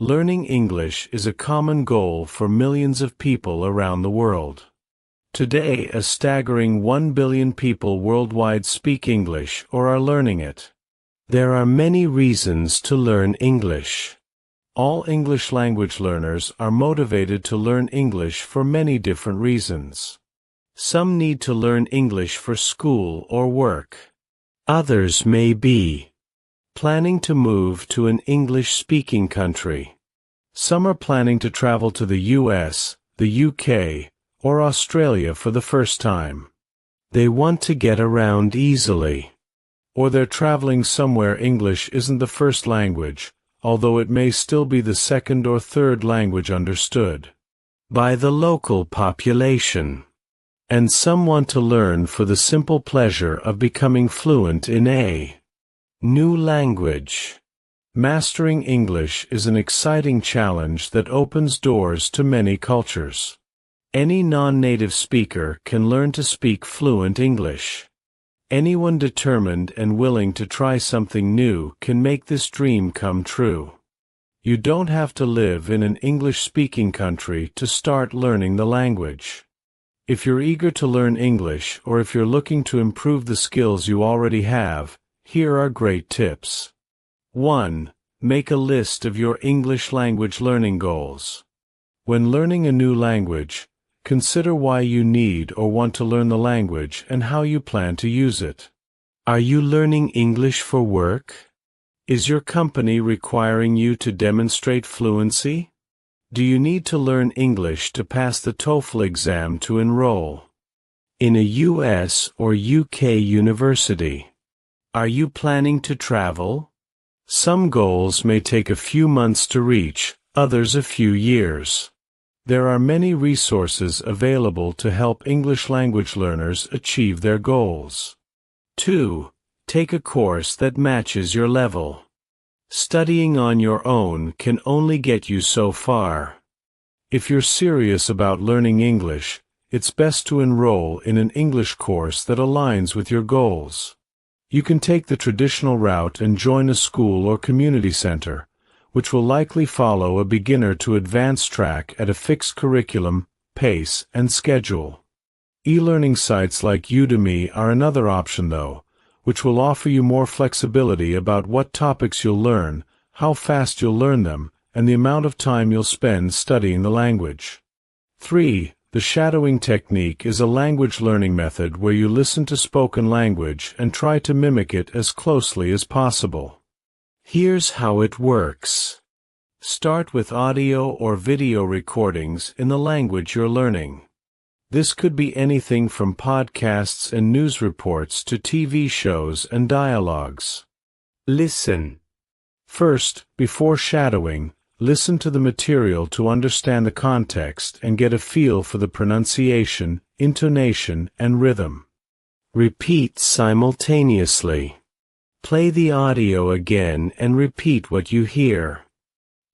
Learning English is a common goal for millions of people around the world. Today, a staggering 1 billion people worldwide speak English or are learning it. There are many reasons to learn English. All English language learners are motivated to learn English for many different reasons. Some need to learn English for school or work. Others may be planning to move to an English-speaking country. Some are planning to travel to the US, the UK, or Australia for the first time. They want to get around easily. Or they're traveling somewhere English isn't the first language, although it may still be the second or third language understood by the local population. And some want to learn for the simple pleasure of becoming fluent in a new language. Mastering English is an exciting challenge that opens doors to many cultures. Any non-native speaker can learn to speak fluent English. Anyone determined and willing to try something new can make this dream come true. You don't have to live in an English-speaking country to start learning the language. If you're eager to learn English or if you're looking to improve the skills you already have, here are great tips. 1. Make a list of your English language learning goals. When learning a new language, consider why you need or want to learn the language and how you plan to use it. Are you learning English for work? Is your company requiring you to demonstrate fluency? Do you need to learn English to pass the TOEFL exam to enroll in a US or UK university? Are you planning to travel? Some goals may take a few months to reach, others a few years. There are many resources available to help English language learners achieve their goals. 2. Take a course that matches your level. Studying on your own can only get you so far. If you're serious about learning English, it's best to enroll in an English course that aligns with your goals. You can take the traditional route and join a school or community center, which will likely follow a beginner to advanced track at a fixed curriculum, pace, and schedule. E-learning sites like Udemy are another option though, which will offer you more flexibility about what topics you'll learn, how fast you'll learn them, and the amount of time you'll spend studying the language. 3. The shadowing technique is a language learning method where you listen to spoken language and try to mimic it as closely as possible. Here's how it works. Start with audio or video recordings in the language you're learning. This could be anything from podcasts and news reports to TV shows and dialogues. Listen. First, before shadowing, listen to the material to understand the context and get a feel for the pronunciation, intonation, and rhythm. Repeat simultaneously. Play the audio again and repeat what you hear.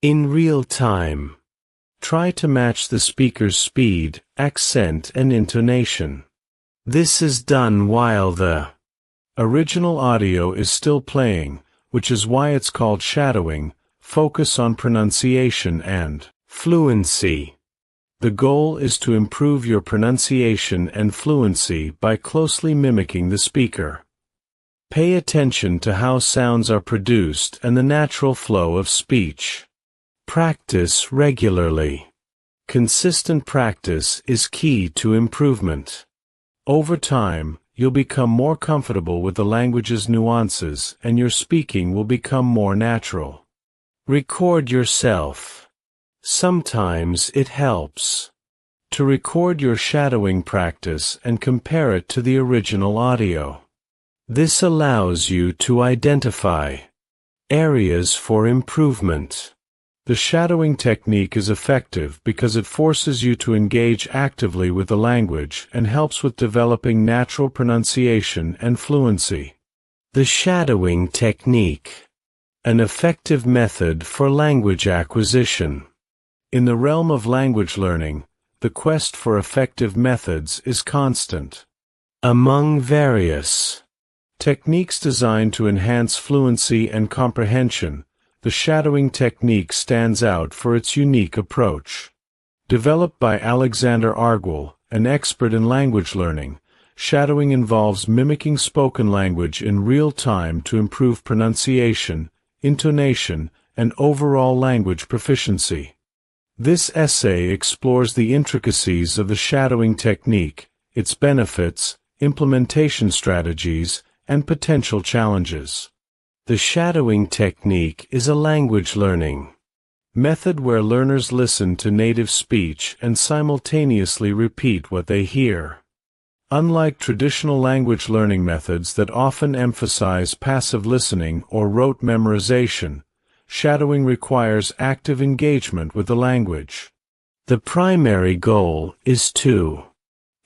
In real time. Try to match the speaker's speed, accent, and intonation. This is done while the original audio is still playing, which is why it's called shadowing. Focus on pronunciation and fluency. The goal is to improve your pronunciation and fluency by closely mimicking the speaker. Pay attention to how sounds are produced and the natural flow of speech. Practice regularly. Consistent practice is key to improvement. Over time, you'll become more comfortable with the language's nuances and your speaking will become more natural. Record yourself. Sometimes it helps to record your shadowing practice and compare it to the original audio. This allows you to identify areas for improvement. The shadowing technique is effective because it forces you to engage actively with the language and helps with developing natural pronunciation and fluency. The shadowing technique. An effective method for language acquisition. In the realm of language learning, the quest for effective methods is constant. Among various techniques designed to enhance fluency and comprehension, the shadowing technique stands out for its unique approach. Developed by Alexander Argwell, an expert in language learning, shadowing involves mimicking spoken language in real time to improve pronunciation, intonation, and overall language proficiency. This essay explores the intricacies of the shadowing technique, its benefits, implementation strategies, and potential challenges. The shadowing technique is a language learning method where learners listen to native speech and simultaneously repeat what they hear. Unlike traditional language learning methods that often emphasize passive listening or rote memorization, shadowing requires active engagement with the language. The primary goal is to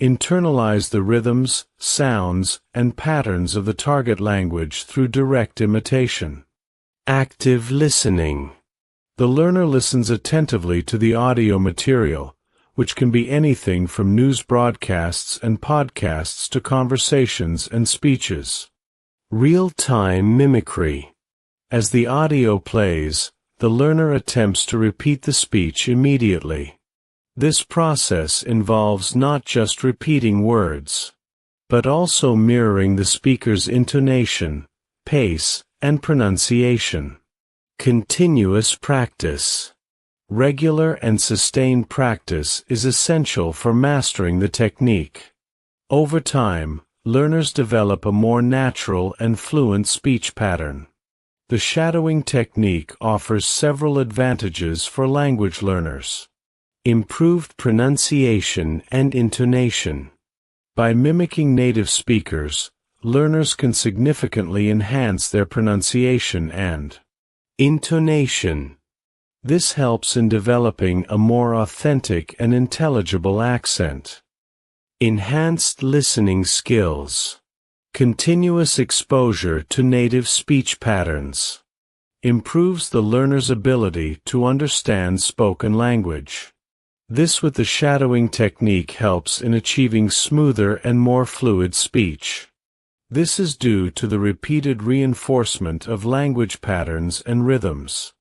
internalize the rhythms, sounds, and patterns of the target language through direct imitation. Active listening. The learner listens attentively to the audio material, which can be anything from news broadcasts and podcasts to conversations and speeches. Real-time mimicry. As the audio plays, the learner attempts to repeat the speech immediately. This process involves not just repeating words, but also mirroring the speaker's intonation, pace, and pronunciation. Continuous practice. Regular and sustained practice is essential for mastering the technique. Over time, learners develop a more natural and fluent speech pattern. The shadowing technique offers several advantages for language learners. Improved pronunciation and intonation. By mimicking native speakers, learners can significantly enhance their pronunciation and intonation. This helps in developing a more authentic and intelligible accent. Enhanced listening skills. Continuous exposure to native speech patterns improves the learner's ability to understand spoken language. This with the shadowing technique helps in achieving smoother and more fluid speech. This is due to the repeated reinforcement of language patterns and rhythms.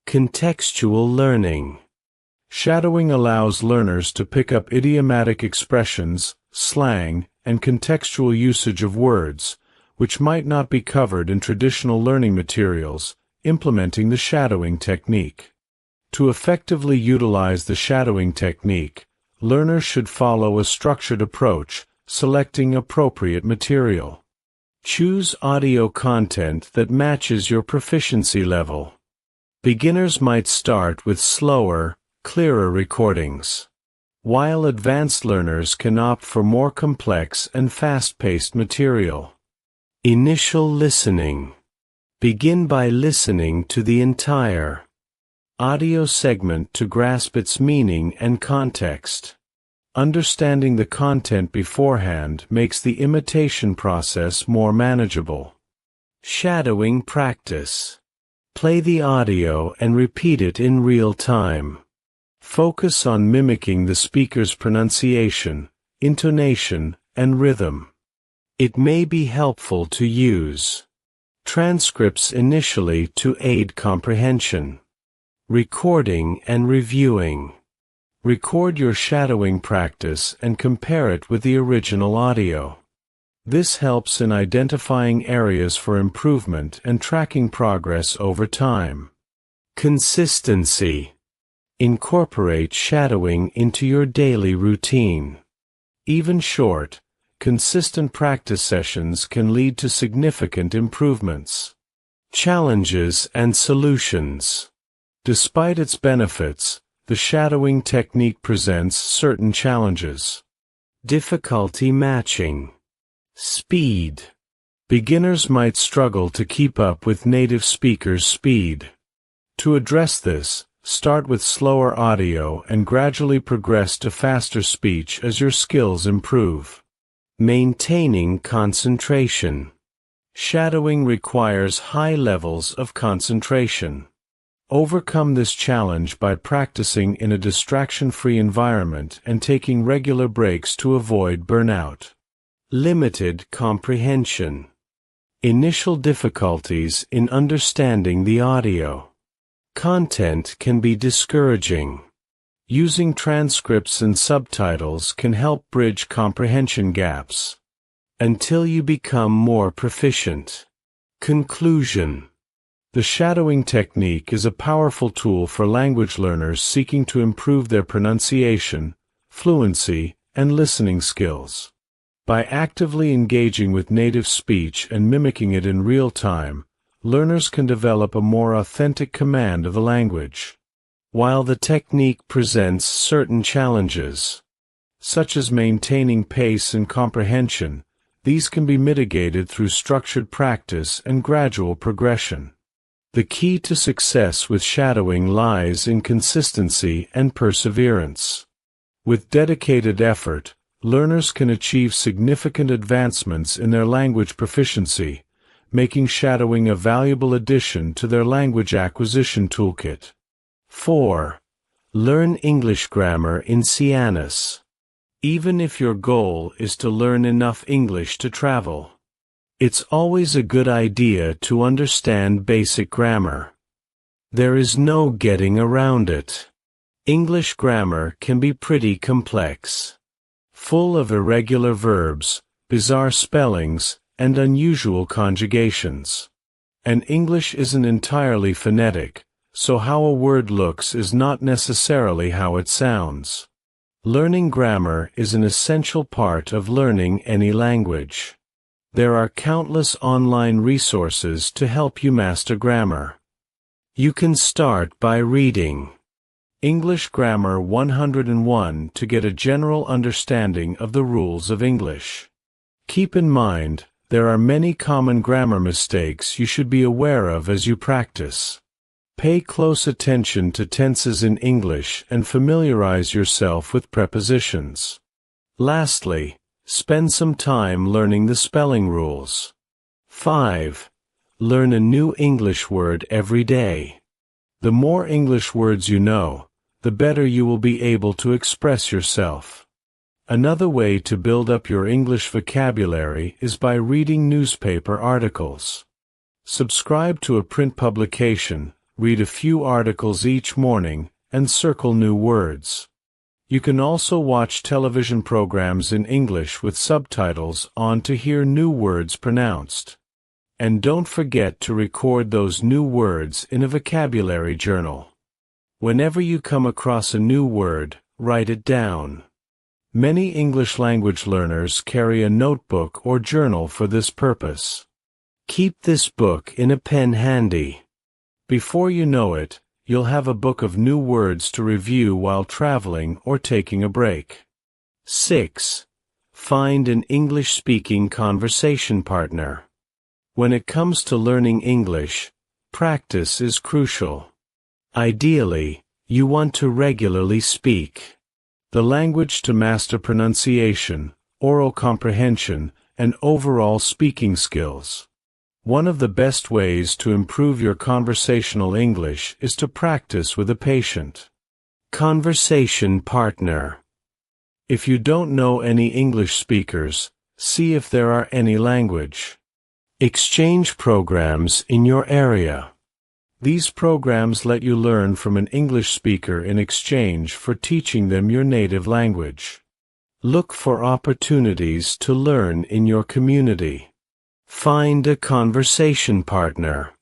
Contextual learning. Shadowing allows learners to pick up idiomatic expressions, slang, and contextual usage of words, which might not be covered in traditional learning materials, implementing the shadowing technique. To effectively utilize the shadowing technique, learners should follow a structured approach, selecting appropriate material. Choose audio content that matches your proficiency level. Beginners might start with slower, clearer recordings, while advanced learners can opt for more complex and fast-paced material. Initial listening. Begin by listening to the entire audio segment to grasp its meaning and context. Understanding the content beforehand makes the imitation process more manageable. Shadowing practice. Play the audio and repeat it in real time. Focus on mimicking the speaker's pronunciation, intonation, and rhythm. It may be helpful to use transcripts initially to aid comprehension. Recording and reviewing. Record your shadowing practice and compare it with the original audio. This helps in identifying areas for improvement and tracking progress over time. Consistency. Incorporate shadowing into your daily routine. Even short, consistent practice sessions can lead to significant improvements. Challenges and solutions. Despite its benefits, the shadowing technique presents certain challenges. Difficulty matching. Speed. Beginners might struggle to keep up with native speakers' speed. To address this, start with slower audio and gradually progress to faster speech as your skills improve. Maintaining concentration. Shadowing requires high levels of concentration. Overcome this challenge by practicing in a distraction-free environment and taking regular breaks to avoid burnout. Limited comprehension. Initial difficulties in understanding the audio. Content can be discouraging. Using transcripts and subtitles can help bridge comprehension gaps until you become more proficient. Conclusion. The shadowing technique is a powerful tool for language learners seeking to improve their pronunciation, fluency, and listening skills. By actively engaging with native speech and mimicking it in real time, learners can develop a more authentic command of the language. While the technique presents certain challenges, such as maintaining pace and comprehension, these can be mitigated through structured practice and gradual progression. The key to success with shadowing lies in consistency and perseverance. With dedicated effort, learners can achieve significant advancements in their language proficiency, making shadowing a valuable addition to their language acquisition toolkit. 4. Learn English grammar in Cianis. Even if your goal is to learn enough English to travel, it's always a good idea to understand basic grammar. There is no getting around it. English grammar can be pretty complex, full of irregular verbs, bizarre spellings, and unusual conjugations. And English isn't entirely phonetic, so how a word looks is not necessarily how it sounds. Learning grammar is an essential part of learning any language. There are countless online resources to help you master grammar. You can start by reading English Grammar 101 to get a general understanding of the rules of English. Keep in mind, there are many common grammar mistakes you should be aware of as you practice. Pay close attention to tenses in English and familiarize yourself with prepositions. Lastly, spend some time learning the spelling rules. 5. Learn a new English word every day. The more English words you know, the better you will be able to express yourself. Another way to build up your English vocabulary is by reading newspaper articles. Subscribe to a print publication, read a few articles each morning, and circle new words. You can also watch television programs in English with subtitles on to hear new words pronounced. And don't forget to record those new words in a vocabulary journal. Whenever you come across a new word, write it down. Many English language learners carry a notebook or journal for this purpose. Keep this book in a pen handy. Before you know it, you'll have a book of new words to review while traveling or taking a break. 6. Find an English-speaking conversation partner. When it comes to learning English, practice is crucial. Ideally, you want to regularly speak the language to master pronunciation, oral comprehension, and overall speaking skills. One of the best ways to improve your conversational English is to practice with a patient conversation partner. If you don't know any English speakers, see if there are any language exchange programs in your area. These programs let you learn from an English speaker in exchange for teaching them your native language. Look for opportunities to learn in your community. Find a conversation partner.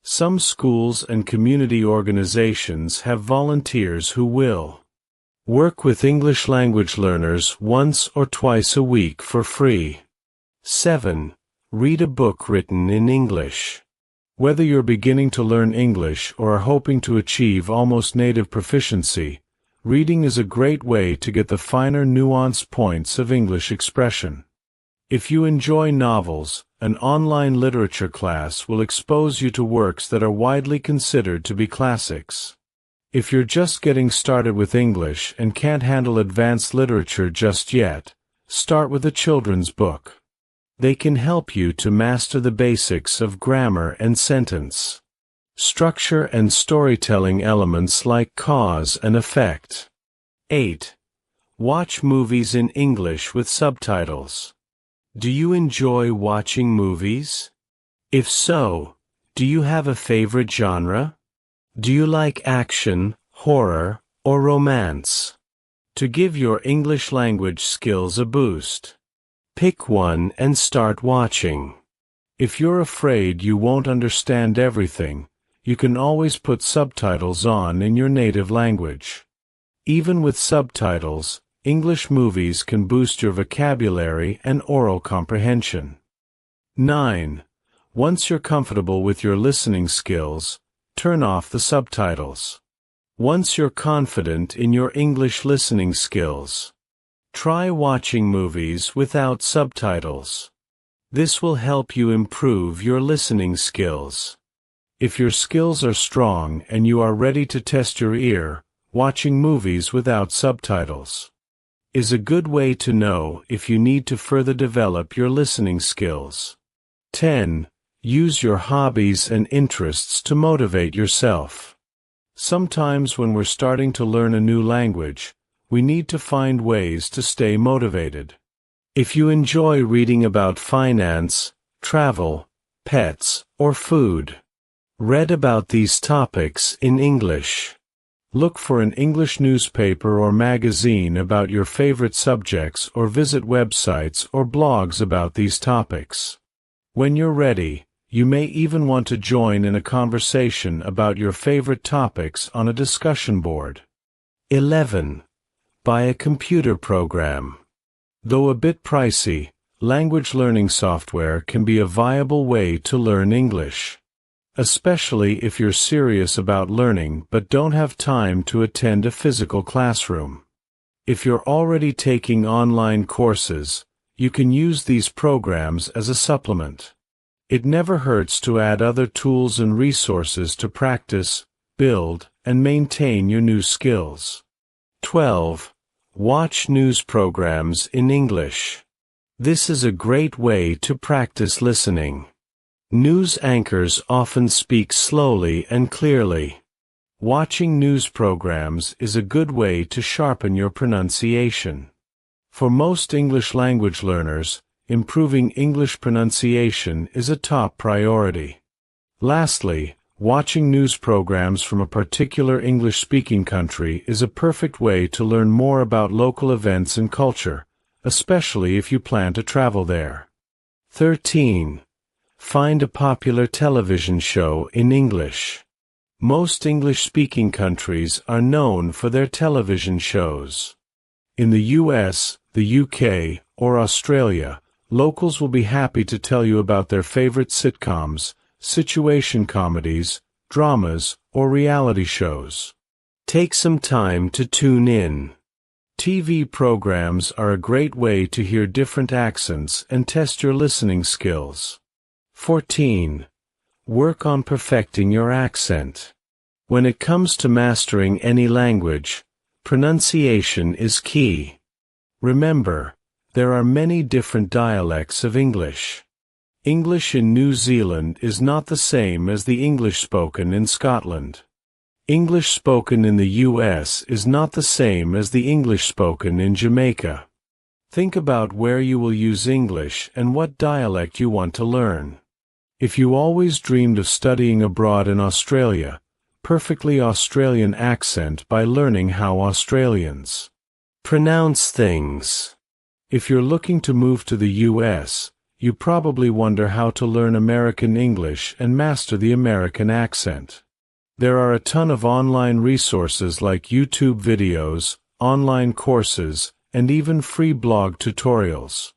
Some schools and community organizations have volunteers who will work with English language learners once or twice a week for free. 7. Read a book written in English. Whether you're beginning to learn English or are hoping to achieve almost native proficiency, reading is a great way to get the finer nuanced points of English expression. If you enjoy novels, an online literature class will expose you to works that are widely considered to be classics. If you're just getting started with English and can't handle advanced literature just yet, start with a children's book. They can help you to master the basics of grammar and sentence structure and storytelling elements like cause and effect. 8. Watch movies in English with subtitles. Do you enjoy watching movies? If so, do you have a favorite genre? Do you like action, horror, or romance? To give your English language skills a boost, pick one and start watching. If you're afraid you won't understand everything, you can always put subtitles on in your native language. Even with subtitles, English movies can boost your vocabulary and oral comprehension. 9. Once you're comfortable with your listening skills, turn off the subtitles. Once you're confident in your English listening skills, try watching movies without subtitles. This will help you improve your listening skills. If your skills are strong and you are ready to test your ear, watching movies without subtitles is a good way to know if you need to further develop your listening skills. 10. Use your hobbies and interests to motivate yourself. Sometimes when we're starting to learn a new language, we need to find ways to stay motivated. If you enjoy reading about finance, travel, pets, or food, read about these topics in English. Look for an English newspaper or magazine about your favorite subjects or visit websites or blogs about these topics. When you're ready, you may even want to join in a conversation about your favorite topics on a discussion board. 11. Buy a computer program. Though a bit pricey, language learning software can be a viable way to learn English, especially if you're serious about learning but don't have time to attend a physical classroom. If you're already taking online courses, you can use these programs as a supplement. It never hurts to add other tools and resources to practice, build, and maintain your new skills. 12. Watch news programs in English. This is a great way to practice listening. News anchors often speak slowly and clearly. Watching news programs is a good way to sharpen your pronunciation. For most English language learners, improving English pronunciation is a top priority. Lastly, watching news programs from a particular English-speaking country is a perfect way to learn more about local events and culture, especially if you plan to travel there. 13. Find a popular television show in English. Most English-speaking countries are known for their television shows. In the US, the UK, or Australia, locals will be happy to tell you about their favorite sitcoms, situation comedies, dramas, or reality shows. Take some time to tune in. TV programs are a great way to hear different accents and test your listening skills. 14. Work on perfecting your accent. When it comes to mastering any language, pronunciation is key. Remember, there are many different dialects of English. English in New Zealand is not the same as the English spoken in Scotland. English spoken in the US is not the same as the English spoken in Jamaica. Think about where you will use English and what dialect you want to learn. If you always dreamed of studying abroad in Australia, perfectly Australian accent by learning how Australians pronounce things. If you're looking to move to the US, you probably wonder how to learn American English and master the American accent. There are a ton of online resources like YouTube videos, online courses, and even free blog tutorials.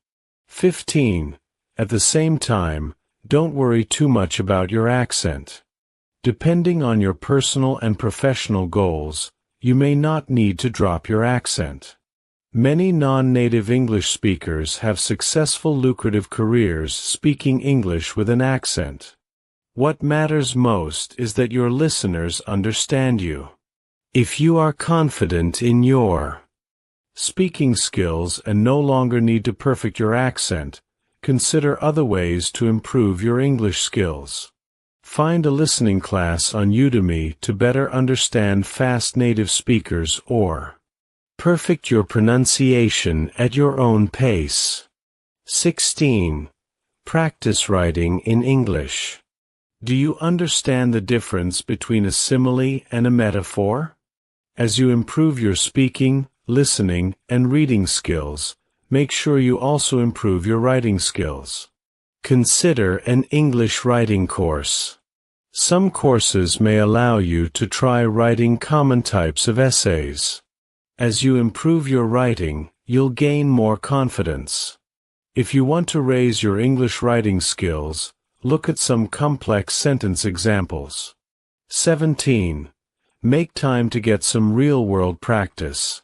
15. At the same time, don't worry too much about your accent. Depending on your personal and professional goals, you may not need to drop your accent. Many non-native English speakers have successful lucrative careers speaking English with an accent. What matters most is that your listeners understand you. If you are confident in your speaking skills and no longer need to perfect your accent, consider other ways to improve your English skills. Find a listening class on Udemy to better understand fast native speakers or perfect your pronunciation at your own pace. 16. Practice writing in English. Do you understand the difference between a simile and a metaphor? As you improve your speaking, listening, and reading skills, make sure you also improve your writing skills. Consider an English writing course. Some courses may allow you to try writing common types of essays. As you improve your writing, you'll gain more confidence. If you want to raise your English writing skills, look at some complex sentence examples. 17. Make time to get some real-world practice.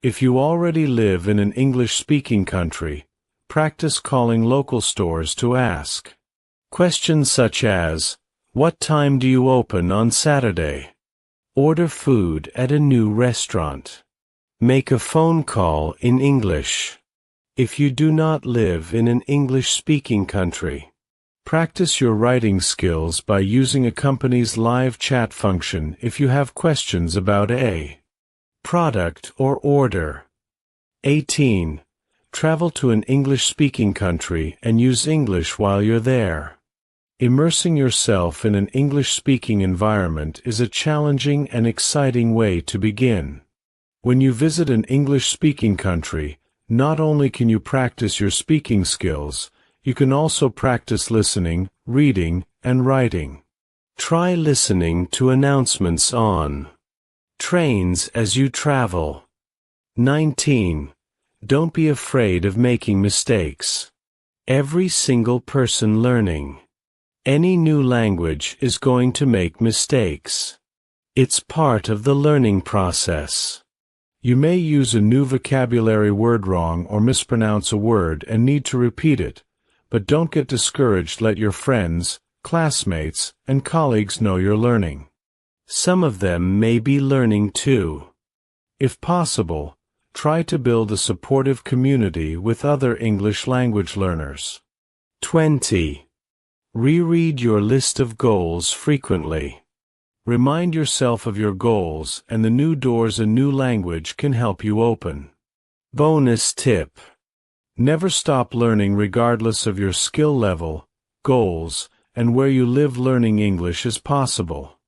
If you already live in an English-speaking country, practice calling local stores to ask questions such as, "What time do you open on Saturday?" Order food at a new restaurant. Make a phone call in English. If you do not live in an English-speaking country, practice your writing skills by using a company's live chat function if you have questions about a product or order. 18. Travel to an English-speaking country and use English while you're there. Immersing yourself in an English-speaking environment is a challenging and exciting way to begin. When you visit an English-speaking country, not only can you practice your speaking skills, you can also practice listening, reading, and writing. Try listening to announcements on trains as you travel. 19. Don't be afraid of making mistakes. Every single person learning any new language is going to make mistakes. It's part of the learning process. You may use a new vocabulary word wrong or mispronounce a word and need to repeat it, but don't get discouraged. Let your friends, classmates, and colleagues know you're learning. Some of them may be learning too. If possible, try to build a supportive community with other English language learners. 20. Reread your list of goals frequently. Remind yourself of your goals and the new doors a new language can help you open. Bonus tip. Never stop learning regardless of your skill level, goals, and where you live. Learning English is possible.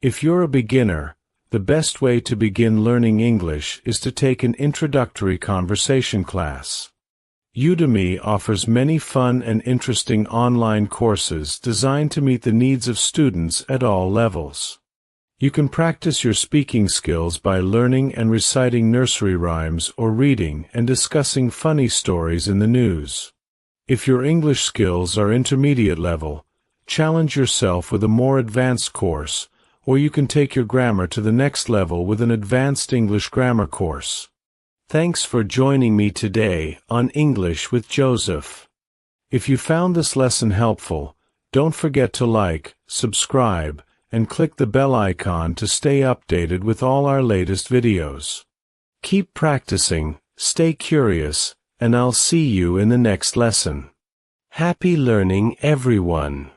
If you're a beginner, the best way to begin learning English is to take an introductory conversation class. Udemy offers many fun and interesting online courses designed to meet the needs of students at all levels. You can practice your speaking skills by learning and reciting nursery rhymes or reading and discussing funny stories in the news. If your English skills are intermediate level, challenge yourself with a more advanced course, or you can take your grammar to the next level with an advanced English grammar course. Thanks for joining me today on English with Joseph. If you found this lesson helpful, don't forget to like, subscribe, and click the bell icon to stay updated with all our latest videos. Keep practicing, stay curious, and I'll see you in the next lesson. Happy learning, everyone!